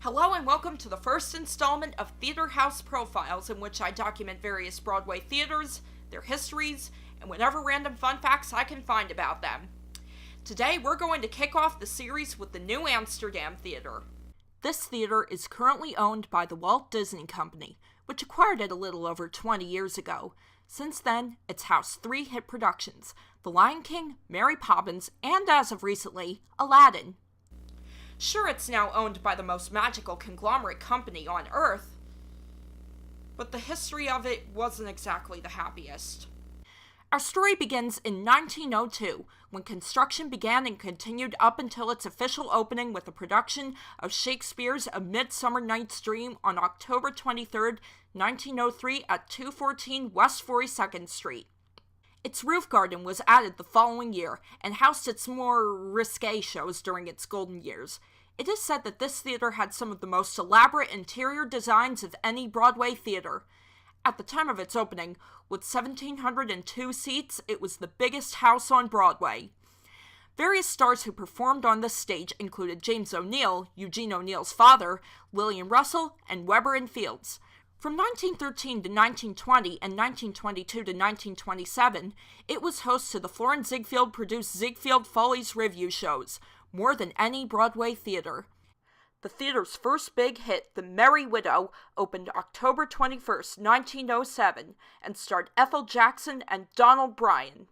Hello and welcome to the first installment of Theater House Profiles, in which I document various Broadway theaters, their histories, and whatever random fun facts I can find about them. Today we're going to kick off the series with the New Amsterdam Theater. This theater is currently owned by the Walt Disney Company, which acquired it a little over 20 years ago. Since then, it's housed 3 hit productions: The Lion King, Mary Poppins, and as of recently, Aladdin. Sure, it's now owned by the most magical conglomerate company on Earth, but the history of it wasn't exactly the happiest. Our story begins in 1902, when construction began and continued up until its official opening with the production of Shakespeare's A Midsummer Night's Dream on October 23, 1903 at 214 West 42nd Street. Its roof garden was added the following year and housed its more risque shows during its golden years. It is said that this theater had some of the most elaborate interior designs of any Broadway theater. At the time of its opening, with 1,702 seats, it was the biggest house on Broadway. Various stars who performed on this stage included James O'Neill, Eugene O'Neill's father, Lillian Russell, and Weber and Fields. From 1913 to 1920 and 1922 to 1927, it was host to the Florin Ziegfeld-produced Ziegfeld Follies revue shows, more than any Broadway theater. The theater's first big hit, The Merry Widow, opened October 21, 1907, and starred Ethel Jackson and Donald Bryan.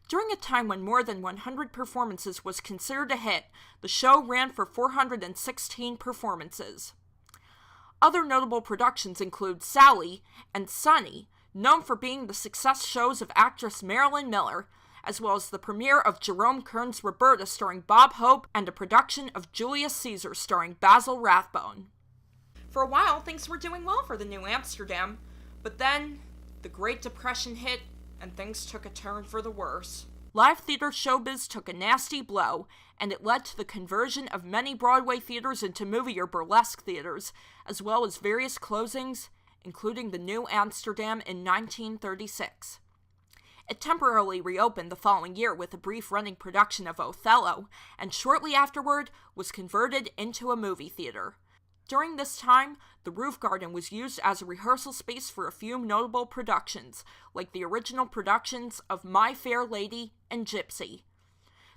During a time when more than 100 performances was considered a hit, the show ran for 416 performances. Other notable productions include Sally and Sunny, known for being the success shows of actress Marilyn Miller, as well as the premiere of Jerome Kern's Roberta starring Bob Hope and a production of Julius Caesar starring Basil Rathbone. For a while, things were doing well for the New Amsterdam, but then the Great Depression hit and things took a turn for the worse. Live theater showbiz took a nasty blow, and it led to the conversion of many Broadway theaters into movie or burlesque theaters, as well as various closings, including the New Amsterdam in 1936. It temporarily reopened the following year with a brief running production of Othello, and shortly afterward was converted into a movie theater. During this time, the roof garden was used as a rehearsal space for a few notable productions, like the original productions of My Fair Lady and Gypsy.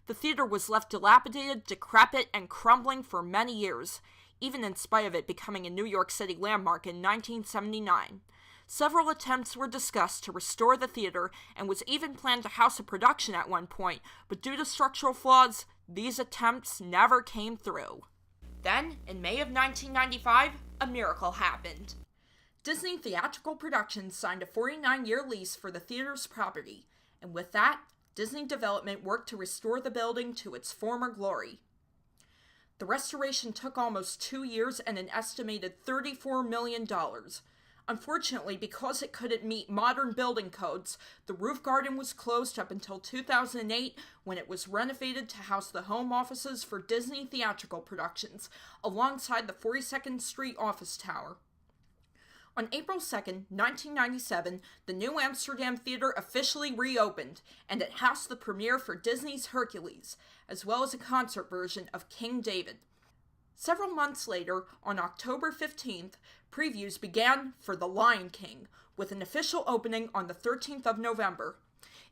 The theater was left dilapidated, decrepit, and crumbling for many years, even in spite of it becoming a New York City landmark in 1979. Several attempts were discussed to restore the theater and was even planned to house a production at one point, but due to structural flaws, these attempts never came through. Then, in May of 1995, a miracle happened. Disney Theatrical Productions signed a 49-year lease for the theater's property, and with that, Disney Development worked to restore the building to its former glory. The restoration took almost 2 years and an estimated $34 million. Unfortunately, because it couldn't meet modern building codes, the roof garden was closed up until 2008, when it was renovated to house the home offices for Disney Theatrical Productions, alongside the 42nd Street office tower. On April 2, 1997, the New Amsterdam Theater officially reopened, and it housed the premiere for Disney's Hercules, as well as a concert version of King David. Several months later, on October 15th, previews began for The Lion King, with an official opening on the 13th of November.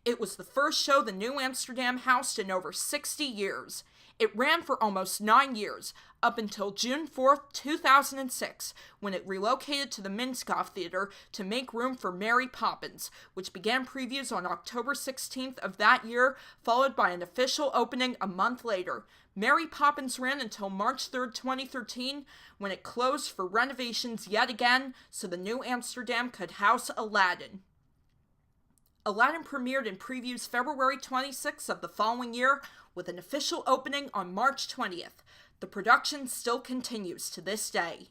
It was the first show the New Amsterdam housed in over 60 years. It ran for almost 9 years, up until June 4, 2006, when it relocated to the Minskoff Theater to make room for Mary Poppins, which began previews on October 16th of that year, followed by an official opening a month later. Mary Poppins ran until March 3, 2013, when it closed for renovations yet again, so the New Amsterdam could house Aladdin. Aladdin premiered in previews February 26th of the following year, with an official opening on March 20th. The production still continues to this day.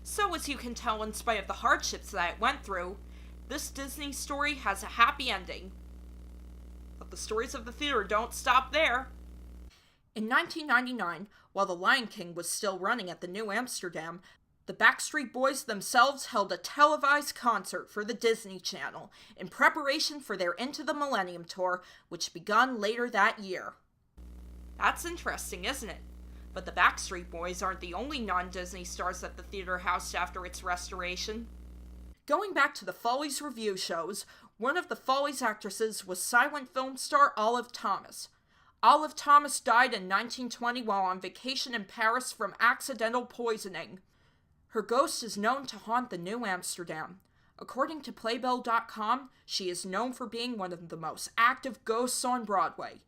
So, as you can tell, in spite of the hardships that it went through, this Disney story has a happy ending. But the stories of the theater don't stop there. In 1999, while The Lion King was still running at the New Amsterdam, the Backstreet Boys themselves held a televised concert for the Disney Channel in preparation for their Into the Millennium tour, which begun later that year. That's interesting, isn't it? But the Backstreet Boys aren't the only non-Disney stars at the theater housed after its restoration. Going back to the Follies review shows, one of the Follies actresses was silent film star Olive Thomas. Olive Thomas died in 1920 while on vacation in Paris from accidental poisoning. Her ghost is known to haunt the New Amsterdam. According to Playbill.com, she is known for being one of the most active ghosts on Broadway.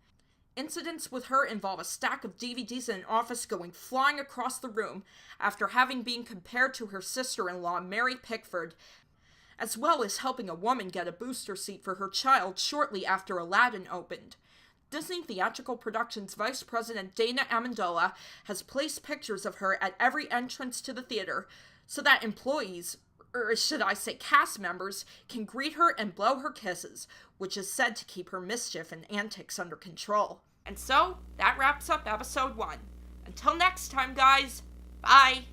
Incidents with her involve a stack of DVDs in an office going flying across the room after having been compared to her sister-in-law, Mary Pickford, as well as helping a woman get a booster seat for her child shortly after Aladdin opened. Disney Theatrical Productions Vice President Dana Amendola has placed pictures of her at every entrance to the theater so that employees, or should I say cast members, can greet her and blow her kisses, which is said to keep her mischief and antics under control. And so, that wraps up episode 1. Until next time, guys, bye!